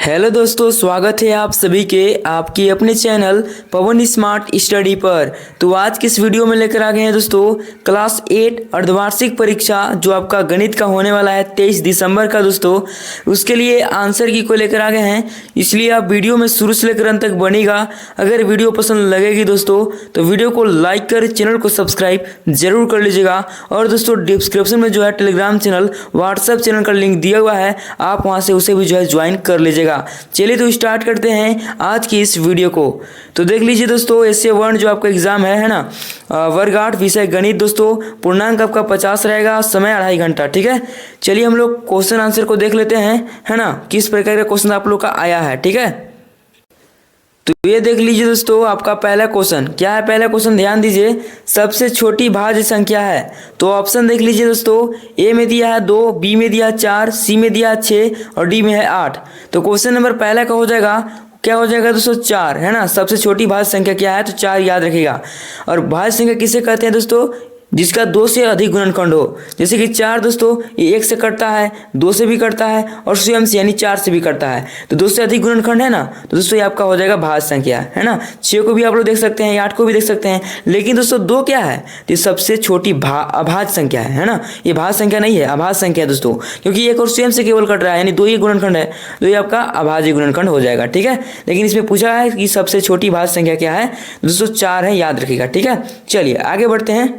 Hello दोस्तों, स्वागत है आप सभी के आपके अपने चैनल पवन स्मार्ट स्टडी पर। तो आज की इस वीडियो में लेकर आ गए हैं दोस्तों क्लास 8 अर्धवार्षिक परीक्षा जो आपका गणित का होने वाला है 23 दिसंबर का दोस्तों, उसके लिए आंसर की को लेकर आ गए हैं। इसलिए आप वीडियो में शुरू से लेकर अंत तक बनेगा। अगर वीडियो पसंद लगेगी दोस्तों तो वीडियो को लाइक कर चैनल को सब्सक्राइब जरूर कर लीजिएगा। और दोस्तों डिस्क्रिप्शन में जो है टेलीग्राम चैनल, व्हाट्सएप चैनल का लिंक दिया हुआ है, आप वहाँ से उसे भी जो है ज्वाइन कर लीजिएगा। चलिए तो स्टार्ट करते हैं आज की इस वीडियो को। तो देख लीजिए दोस्तों, एसए 1 जो आपका एग्जाम है ना, वर्ग 8 विषय गणित दोस्तों, पूर्णांक आपका 50 रहेगा, समय 2.5 घंटा। ठीक है, चलिए हम लोग क्वेश्चन आंसर को देख लेते हैं, है ना, किस प्रकार का क्वेश्चन आप लोग का आया है। ठीक है, तो ये देख लीजिए दोस्तों, आपका पहला क्वेश्चन क्या है। पहला क्वेश्चन ध्यान दीजिए, सबसे छोटी भाज्य संख्या है। तो ऑप्शन देख लीजिए दोस्तों, ए में दिया है 2, बी में दिया 4, सी में दिया 6 और डी में है 8। तो क्वेश्चन नंबर पहला का हो जाएगा, क्या हो जाएगा दोस्तों 4, है ना। सबसे छोटी भाज्य संख्या क्या है, तो 4 याद रखिएगा। और भाज्य संख्या किसे कहते हैं दोस्तों, जिसका 2 से अधिक गुणनखंड हो। जैसे कि 4 दोस्तों ये 1 से कटता है, 2 से भी कटता है और स्वयं से यानी 4 से भी कटता है। तो 2 से अधिक गुणनखंड है ना, तो दोस्तों ये आपका हो जाएगा भाज्य संख्या, है ना। 6 को भी आप लोग देख सकते हैं, 8 को भी देख सकते हैं, लेकिन दोस्तों 2 क्या है, तो सबसे छोटी अभाज्य संख्या है ना। ये भाज्य संख्या नहीं है, अभाज्य संख्या है दोस्तों, क्योंकि 1 और स्वयं से केवल कट रहा है, यानी 2 ही गुणनखंड है, तो ये आपका अभाज्य गुणनखंड हो जाएगा। ठीक है, लेकिन इसमें पूछा है कि सबसे छोटी भाज्य संख्या क्या है, दोस्तों 4 है, याद रखिएगा। ठीक है, चलिए आगे बढ़ते हैं।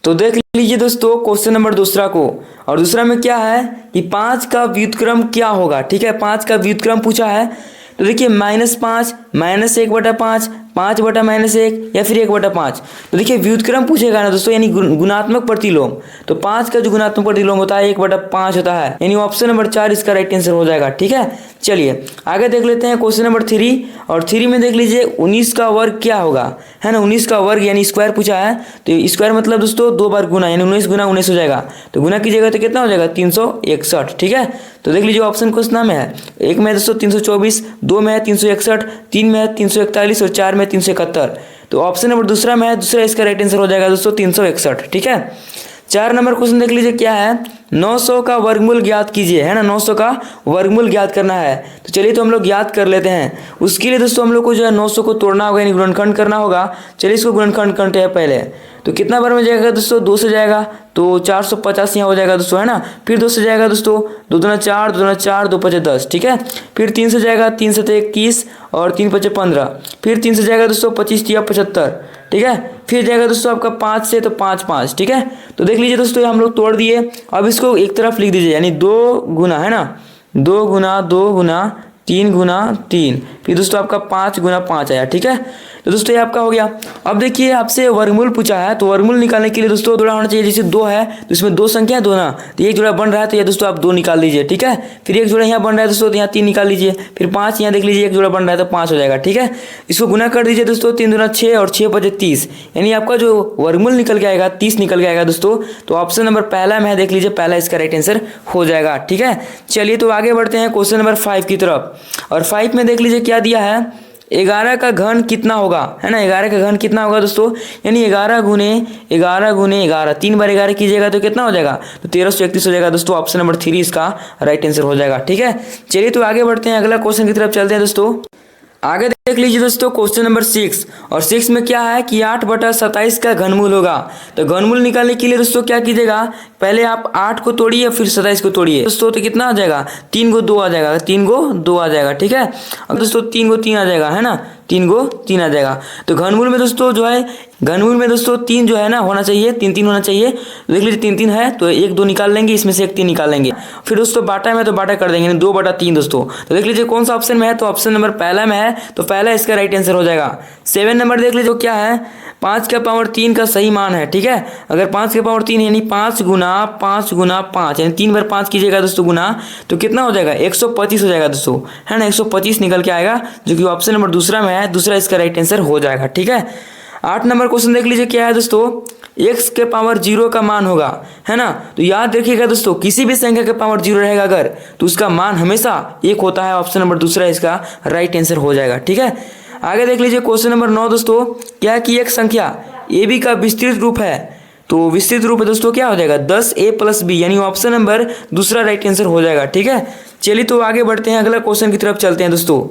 तो देख लीजिए दोस्तों क्वेश्चन नंबर दूसरा को, और दूसरा में क्या है कि 5 का व्युत्क्रम क्या होगा। ठीक है, 5 का व्युत्क्रम पूछा है। तो देखिए -5, -1/5, 5/-1 या फिर 1/5। तो देखिए व्युत्क्रम पूछेगा ना दोस्तों, यानी गुणात्मक प्रतिलोम। तो 5 का जो गुणात्मक प्रतिलोम होता है 1/5 होता है, यानी ऑप्शन नंबर 4 इसका राइट आंसर हो जाएगा। ठीक है, चलिए आगे देख लेते हैं क्वेश्चन नंबर 3। और 3 में देख लीजिए 19 का वर्ग क्या होगा, है ना। 19 का वर्ग यानी स्क्वायर पूछा है। तो स्क्वायर मतलब दोस्तों 2 बार गुना, यानी 19 गुना 19 हो जाएगा। तो गुना कीजिएगा तो कितना हो जाएगा, 361। ठीक है, तो देख लीजिए ऑप्शन क्वेश्चन में है, 1 में दोस्तों 324, 2 में है 361, 3 में है 341 और 4 में 371। तो ऑप्शन नंबर दूसरा में है, दूसरा इसका राइट आंसर हो जाएगा दोस्तों 361। ठीक है, 4 नंबर क्वेश्चन देख लीजिए क्या है, 900 का वर्गमूल ज्ञात कीजिए, है ना। 900 का वर्गमूल ज्ञात करना है। तो चलिए तो हम लोग ज्ञात कर लेते हैं। उसके लिए दोस्तों हम लोग को जो है 900 को तोड़ना होगा, यानी गुणनखंड करना होगा। चलिए इसको गुणनखंड करते हैं पहले। तो कितना बार में जाएगा दोस्तों, 2 से जाएगा, तो 450 यहाँ हो जाएगा दोस्तों, है ना। फिर 2 से जाएगा दोस्तों, 2 दूना 4, 2 दूना 4, 2 5 10। ठीक है, फिर 3 से जाएगा, 3 से 21 और 3 5 15। फिर 3 से जाएगा दोस्तों 25 या 75। ठीक है, फिर जाएगा दोस्तों आपका 5 से, तो 5 5। ठीक है, तो देख लीजिए दोस्तों हम लोग तोड़ दिए। अब इसको एक तरफ लिख दीजिए, यानी 2 गुना, है ना, 2 गुना 2 गुना 3 गुना 3, फिर दोस्तों आपका 5 गुना 5 आया। ठीक है, तो दोस्तों ये आपका हो गया। अब देखिए आपसे वर्गमूल पूछा है, तो वर्गमूल निकालने के लिए दोस्तों जोड़ा होना चाहिए। जैसे 2 है तो इसमें 2 संख्या है 2 ना, तो एक जोड़ा बन रहा है, तो ये दोस्तों आप 2 निकाल लीजिए। ठीक है, फिर एक जोड़ा यहाँ बन रहा है दोस्तों, तो यहाँ 3 निकाल लीजिए। फिर 5 यहाँ देख लीजिए, एक जोड़ा बन रहा है तो 5 हो जाएगा। ठीक है, इसको गुना कर दीजिए दोस्तों, 3 दूना 6 और 6 5 30, यानी आपका जो वर्गमूल निकल के आएगा 30 निकल के आएगा दोस्तों। तो ऑप्शन नंबर पहला में है, देख लीजिए पहला इसका राइट आंसर हो जाएगा। ठीक है, चलिए तो आगे बढ़ते हैं क्वेश्चन नंबर 5 की तरफ। और 5 में देख लीजिए क्या दिया है, 11 का घन कितना होगा, है ना। 11 का घन कितना होगा दोस्तों, यानी 11 गुने 11, 3 बार 11 कीजिएगा तो कितना हो जाएगा, तो 1331 हो जाएगा दोस्तों। ऑप्शन नंबर 3 इसका राइट आंसर हो जाएगा। ठीक है, चलिए तो आगे बढ़ते हैं, अगला क्वेश्चन की तरफ चलते हैं दोस्तों। आगे देख लीजिए दोस्तों क्वेश्चन नंबर 6। और 6 में क्या है कि 8/27 का घनमूल होगा। तो घनमूल निकालने के लिए दोस्तों क्या कीजिएगा, पहले आप 8 को तोड़िए फिर 27 को तोड़िए दोस्तों, तो कितना आ जाएगा, 3 को 2 आ जाएगा, 3 को 2 आ जाएगा। ठीक है, अब दोस्तों 3 को 3 आ जाएगा, है ना, 3 को 3 आ जाएगा। तो घनमूल में दोस्तों जो है, घनमूल में दोस्तों 3 जो है ना होना चाहिए, 3 3 होना चाहिए। देख लीजिए 3 3 है, तो 1 2 निकाल लेंगे, इसमें से 1 3 निकाल लेंगे। फिर दोस्तों बाटा में तो बाटा कर देंगे, 2/3 दोस्तों। तो देख लीजिए कौन सा ऑप्शन में है, तो ऑप्शन नंबर पहला में है, तो पहला इसका राइट आंसर हो जाएगा। 7 नंबर देख लीजिए क्या है, 5 का पावर 3 का सही मान है। ठीक है, अगर 5 का पावर 3 यानी 5 गुना 5 गुना 5, यानी 3 बार 5 कीजिएगा दोस्तों गुना, तो कितना हो जाएगा, 125 हो जाएगा दोस्तों, है ना। 125 निकल के आएगा, जो कि ऑप्शन नंबर दूसरा में है, दूसरा इसका राइट आंसर हो जाएगा। ठीक है, 8 नंबर क्वेश्चन देख लीजिए क्या है दोस्तों, x के पावर 0 का मान होगा, है ना। तो याद रखिएगा दोस्तों, किसी भी संख्या के पावर 0 रहेगा अगर, तो उसका मान हमेशा 1 होता है। ऑप्शन नंबर दूसरा इसका राइट आंसर हो जाएगा। ठीक है, आगे देख लीजिए क्वेश्चन नंबर 9 दोस्तों, क्या कि एक संख्या AB का विस्तृत रूप है। तो विस्तृत रूप है दोस्तों क्या हो जाएगा, 10A + B, यानी ऑप्शन नंबर दूसरा राइट आंसर हो जाएगा। ठीक है, चलिए तो आगे बढ़ते हैं, अगला क्वेश्चन की तरफ चलते हैं दोस्तों।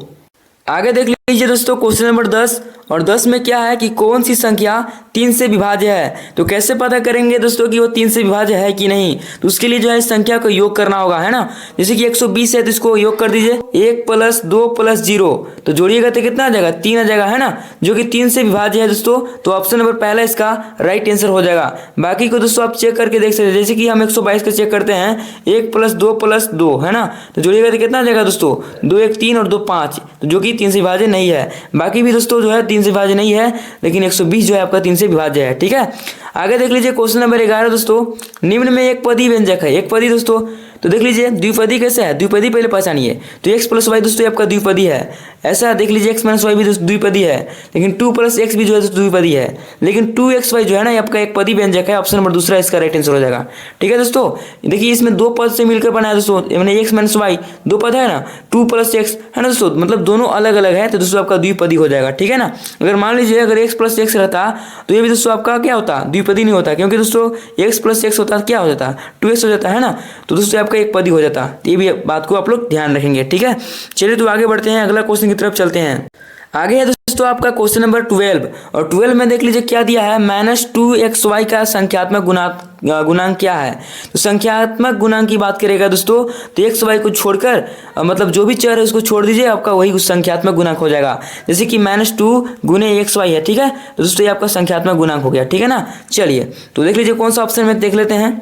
आगे देख लीजिए दोस्तों क्वेश्चन नंबर 10, और 10 में क्या है कि कौन सी संख्या 3 से विभाज्य है। तो कैसे पता करेंगे दोस्तों कि वो 3 से विभाज्य है कि नहीं, तो उसके लिए जो है इस संख्या को योग करना होगा, है ना। जैसे कि 120 है तो इसको योग कर दीजिए, 1 + 2 + 0, तो जोड़िएगा तो कितना आ जाएगा, 3 आ जाएगा, है ना, जो कि 3 से विभाज्य है दोस्तों। तो ऑप्शन नंबर पहला इसका राइट आंसर हो जाएगा। बाकी को दोस्तों आप चेक करके देख सकते हैं, जैसे कि हम 122 का चेक करते हैं, 1 + 2 + 2, है ना, तो जोड़िएगा तो कितना आ जाएगा दोस्तों, 2 1 3 और 2 5, तो जो कि 3 से विभाज्य नहीं है। बाकी भी दोस्तों जो है 3 से विभाज्य नहीं है, लेकिन 120 जो है आपका 3 से विभाज्य है, ठीक है। आगे देख लीजिए क्वेश्चन नंबर 11 दोस्तों, निम्न में एक पदी व्यंजक है। एक पदी दोस्तों, तो देख लीजिए द्विपदी कैसे है, द्विपदी पहले पहचानिए। तो x + y दोस्तों आपका द्विपदी है, ऐसा देख लीजिए x - y भी द्विपदी है, लेकिन 2 + x भी जो है द्विपदी है, लेकिन 2xy जो है ना आपका एक पदी व्यंजक है। ऑप्शन नंबर दूसरा इसका राइट आंसर हो जाएगा, ठीक है दोस्तों। देखिए इसमें दो पद से मिलकर बना है दोस्तों, मैंने x - y दो पद है ना, 2 + x है ना दोस्तों, मतलब दोनों अलग अलग है, तो दोस्तों आपका द्विपदी हो जाएगा, ठीक है ना। अगर मान लीजिए अगर x + x रहता तो ये भी दोस्तों आपका क्या होता, द्विपदी नहीं होता, क्योंकि दोस्तों x + x होता क्या हो जाता, 2x हो जाता, है ना, तो दोस्तों आपका एक पदी हो जाता। ये भी बात को आप लोग ध्यान रखेंगे, ठीक है। चलिए तो आगे बढ़ते हैं, अगला क्वेश्चन की तरफ चलते हैं। आगे है दोस्तों आपका क्वेश्चन नंबर 12, और 12 में देख लीजिए क्या दिया है, -2xy का संख्यात्मक गुणांक क्या है। तो संख्यात्मक गुणांक की बात करेगा दोस्तों, तो xy को छोड़कर मतलब जो भी चर है उसको छोड़ दीजिए, आपका वही संख्यात्मक गुणांक हो जाएगा। जैसे कि -2 × xy है, ठीक है, तो दोस्तों ये आपका संख्यात्मक गुणांक हो गया, ठीक है ना। चलिए तो देख लीजिए कौन सा ऑप्शन में देख लेते हैं।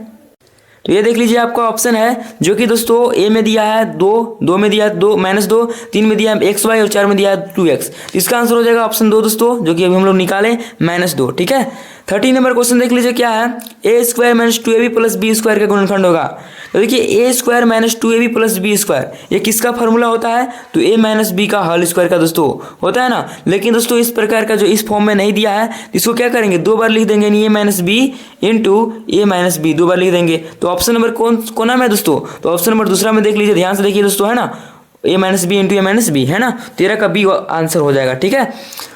तो ये देख लीजिए आपका ऑप्शन है जो कि दोस्तों ए में दिया है 2 में दिया है 2 -2, 3 में दिया है xy और 4 में दिया है 2x। इसका आंसर हो जाएगा ऑप्शन 2 दोस्तों, जो कि अभी हम लोग निकाले -2, ठीक है। 13 नंबर क्वेश्चन देख लीजिए क्या है, a² - 2ab + b² का गुणनखंड होगा। तो देखिए a² - 2ab + b², ये किसका फॉर्मूला होता है, तो a - b का होल स्क्वायर का दोस्तों होता है ना। लेकिन दोस्तों इस प्रकार का जो इस फॉर्म में नहीं दिया है, इसको क्या करेंगे, 2 बार लिख देंगे, a - b a - b 2 बार लिख देंगे। तो ऑप्शन नंबर कौन नाम है दोस्तों, तो ऑप्शन नंबर दूसरा में देख लीजिए, ध्यान से देखिए दोस्तों, है ना, a - b × a - b, है ना, 13 का b आंसर हो जाएगा, ठीक है।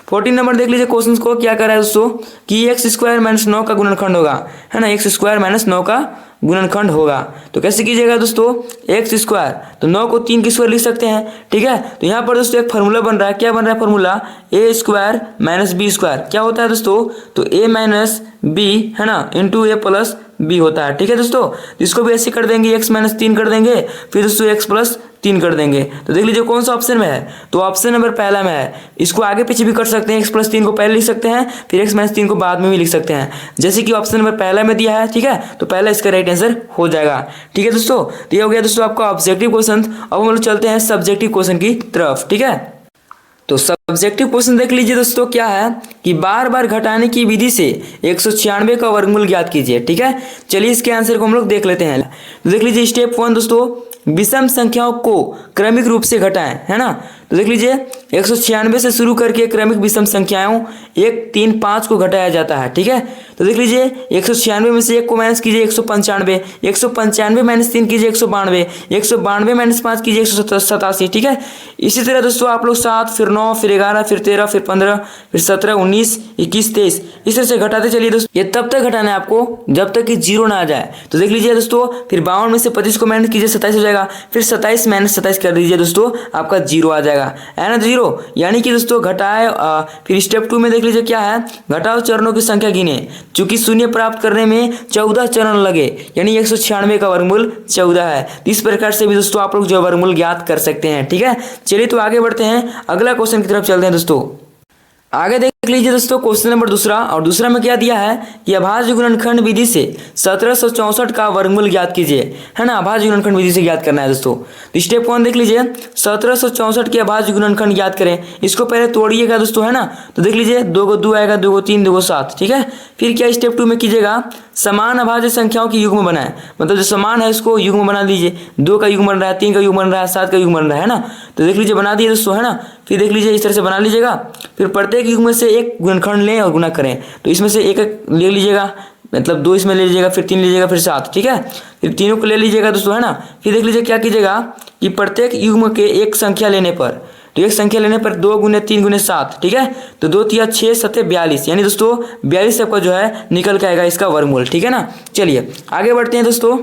14 नंबर देख लीजिए क्वेश्चन को क्या कर रहा है दोस्तों, कि x² - 9 का गुणनखंड होगा, है ना, x² - 9 का गुणनखंड होगा। तो कैसे कीजिएगा दोस्तों, x², तो 9 को 3 के स्क्वायर लिख सकते हैं, ठीक है। तो यहाँ पर दोस्तों एक फार्मूला बन रहा है, क्या बन रहा है फार्मूला, a² - b², क्या होता है दोस्तों, तो a - b, है ना, × a + b होता है, ठीक है दोस्तों। तो इसको भी ऐसे कर देंगे, x - 3 कर देंगे, फिर दोस्तों x + 3 कर देंगे। तो देख लीजिए कौन सा ऑप्शन में है, तो ऑप्शन नंबर पहला में है। इसको आगे पीछे भी कर सकते हैं, x + 3 को पहले लिख सकते हैं, फिर x - 3 को बाद में भी लिख सकते हैं, जैसे कि ऑप्शन नंबर पहला में दिया है, ठीक है। तो पहला इसका राइट आंसर हो जाएगा, ठीक है दोस्तों। तो ये हो गया दोस्तों आपका ऑब्जेक्टिव क्वेश्चन। अब हम लोग चलते हैं सब्जेक्टिव क्वेश्चन की तरफ, ठीक है। तो सब्जेक्टिव क्वेश्चन देख लीजिए दोस्तों क्या है, कि बार बार घटाने की विधि से 196 का वर्गमूल ज्ञात कीजिए, ठीक है। चलिए इसके आंसर को हम लोग देख लेते हैं। तो देख लीजिए स्टेप 1 दोस्तों, विषम संख्याओं को क्रमिक रूप से घटाएं, है ना। तो देख लीजिए 196 से शुरू करके क्रमिक विषम संख्याओं 1 3 5 को घटाया जाता है, ठीक है। तो देख लीजिए 196 में से 1 को माइनस कीजिए 195, 195 - 3 कीजिए 192, 192 - 5 कीजिए 187, ठीक है। इसी तरह दोस्तों आप लोग 7 फिर 9 फिर 11 फिर 13 फिर 15 फिर 17 19 21 23 इस तरह से घटाते चलिए दोस्तों। ये तब तक घटाना है आपको जब तक कि 0 ना आ जाए। तो देख लीजिए दोस्तों, फिर 52 में से 25 को माइनस कीजिए 27 हो जाएगा, फिर 27 - 27 कर दीजिए दोस्तों, आपका 0 आ जाएगा, है ना, 0। यानी कि दोस्तों घटाए। फिर स्टेप 2 में देख लीजिए क्या है, घटाओ चरणों की संख्या गिने, चूंकि शून्य प्राप्त करने में 14 चरण लगे, यानी 196 का वर्गमूल 14 है। इस प्रकार से भी दोस्तों आप लोग जो वर्गमूल ज्ञात कर सकते हैं, ठीक है। चलिए तो आगे बढ़ते हैं, अगला क्वेश्चन की तरफ चलते हैं दोस्तों। आगे देख लीजिए दोस्तों क्वेश्चन नंबर दूसरा, और दूसरा में क्या दिया है कि अभाज्य गुणनखंड विधि से 1764 का वर्गमूल ज्ञात कीजिए, है ना। अभाज्य गुणनखंड विधि से ज्ञात करना है दोस्तों। तो स्टेप 1 देख लीजिए, 1764 के अभाज्य गुणनखंड ज्ञात करें। इसको पहले तोड़िएगा दोस्तों, है ना। तो देख लीजिए 2 को 2 आएगा, 2 को 3, 2 को 7, ठीक है। फिर क्या स्टेप 2 में कीजिएगा, समान अभाज्य संख्याओं की युग्म बनाए, मतलब जो समान है इसको युग्म बना लीजिए। 2 का युग्म बन रहा है, 3 का युग्म बन रहा है, 7 का युग्म बन रहा है ना। तो देख लीजिए बना दिए दोस्तों, है ना। फिर देख लीजिए इस तरह से बना लीजिएगा। फिर प्रत्येक युग्म में से एक गुणनखंड लें और गुना करें। तो इसमें से एक ले लीजिएगा, मतलब 2 इसमें ले लीजिएगा, फिर 3 लीजिएगा, फिर 7, ठीक है। फिर तीनों को ले लीजिएगा दोस्तों, है ना। फिर देख लीजिए क्या कीजिएगा कि प्रत्येक युग्म के एक संख्या लेने पर तो एक संख्या लेने पर 2 गुने 3 गुने 7, ठीक है। तो 2 तिया 6 7 42, यानी दोस्तों 42 आपका जो है निकल के आएगा इसका वर्गमूल, ठीक है ना। चलिए आगे बढ़ते हैं दोस्तों।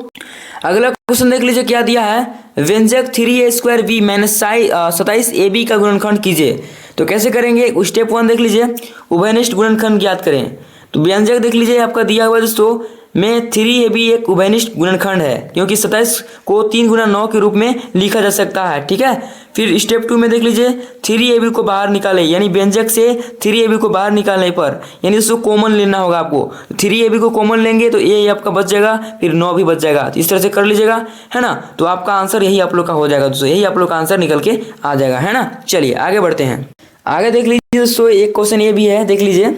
अगला क्वेश्चन देख लीजिए क्या दिया है, व्यंजक 3a² माइनस 27ab का गुणनखंड कीजिए। तो कैसे करेंगे, स्टेप 1 देख लीजिए, उभयनिष्ठ गुणनखंड ज्ञात करें। तो व्यंजक देख लीजिए आपका दिया हुआ है दोस्तों में 3ab एक उभयनिष्ठ गुणनखंड है, क्योंकि 27 को 3 गुना 9 के रूप में लिखा जा सकता है, ठीक है। फिर स्टेप 2 में देख लीजिए 3ab को बाहर निकालें, यानी व्यंजक से 3ab को बाहर निकालने पर, यानी दोस्तों कॉमन लेना होगा आपको। 3ab को कॉमन लेंगे तो a आपका बच जाएगा, फिर 9 भी बच जाएगा। तो इस तरह से कर लीजिएगा, है ना। तो आपका आंसर यही आप लोग का हो जाएगा दोस्तों, यही आप लोग का आंसर निकल के आ जाएगा, है ना। चलिए आगे बढ़ते हैं। आगे देख लीजिए दोस्तों, एक क्वेश्चन ये भी है, देख लीजिए।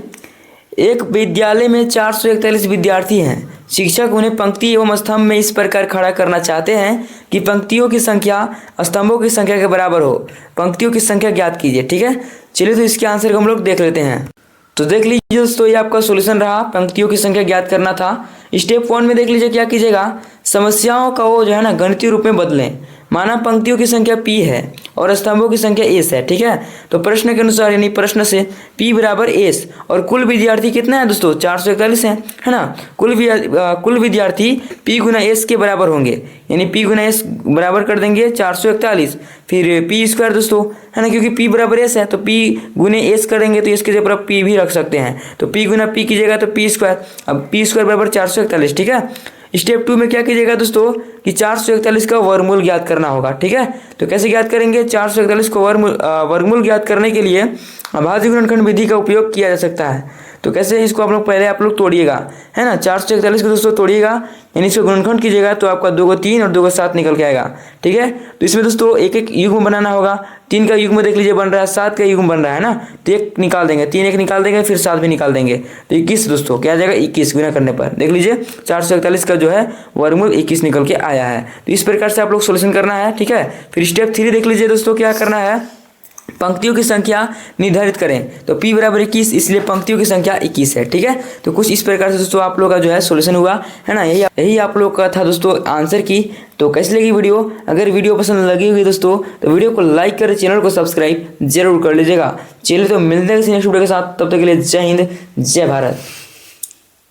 एक विद्यालय में 441 विद्यार्थी हैं। शिक्षक उन्हें पंक्ति एवं स्तंभ में इस प्रकार खड़ा करना चाहते हैं कि पंक्तियों की संख्या स्तंभों की संख्या के बराबर हो। पंक्तियों की संख्या ज्ञात कीजिए, ठीक है। चलिए तो इसके आंसर को हम लोग देख लेते हैं। तो देख लीजिए दोस्तों, ये आपका सॉल्यूशन रहा, पंक्तियों की संख्या ज्ञात करना था। स्टेप 1 में देख लीजिए क्या कीजिएगा, समस्याओं का वो जो है ना गणितीय रूप में बदलें। माना पंक्तियों की संख्या p है और स्तंभों की संख्या s है, ठीक है। तो प्रश्न के अनुसार यानी प्रश्न से p बराबर s, और कुल विद्यार्थी कितना है दोस्तों 441 है ना। कुल विद्यार्थी p गुना s के बराबर होंगे, यानी p गुना s बराबर कर देंगे 441, फिर p² दोस्तों, है ना, क्योंकि p बराबर s है तो p गुने s करेंगे तो s की जगह p भी रख सकते हैं। तो p गुना p कीजिएगा तो p², अब p² बराबर 441, ठीक है। स्टेप 2 में क्या कीजिएगा दोस्तों कि 441 का वर्गमूल ज्ञात करना होगा, ठीक है। तो कैसे ज्ञात करेंगे, 441 को वर्गमूल ज्ञात करने के लिए अभाज्य गुणनखंड विधि का उपयोग किया जा सकता है। तो कैसे, इसको आप लोग पहले आप लोग तोड़िएगा, है ना। 441 को दोस्तों तोड़िएगा, यानी इसको गुणनखंड कीजिएगा तो आपका 2 को 3 और 2 को 7 निकल के आएगा, ठीक है। तो इसमें दोस्तों एक एक युग्म बनाना होगा। 3 का युग्म देख लीजिए बन रहा है, 7 का युग्म बन रहा है ना, तो 1 निकाल देंगे, 3 1 निकाल देंगे, फिर 7 भी निकाल देंगे, तो 21 दोस्तों क्या आ जाएगा 21 गुना करने पर। देख लीजिए 441 का जो है वर्गमूल 21 निकल के आया है। तो इस प्रकार से आप लोग सोल्यूशन करना है, ठीक है। फिर स्टेप 3 देख लीजिए दोस्तों, क्या करना है, पंक्तियों की संख्या निर्धारित करें। तो p बराबर 21, इसलिए पंक्तियों की संख्या 21 है, ठीक है। तो कुछ इस प्रकार से दोस्तों आप लोग का जो है सोल्यूशन हुआ, है ना। यही आप लोग का था दोस्तों आंसर की। तो कैसी लगी वीडियो, अगर वीडियो पसंद लगी हुई दोस्तों तो वीडियो को लाइक करें, चैनल को सब्सक्राइब जरूर कर लीजिएगा। चलिए तो मिलते हैं किसी नेक्स्ट वीडियो के साथ, तब तक के लिए जय हिंद जय भारत।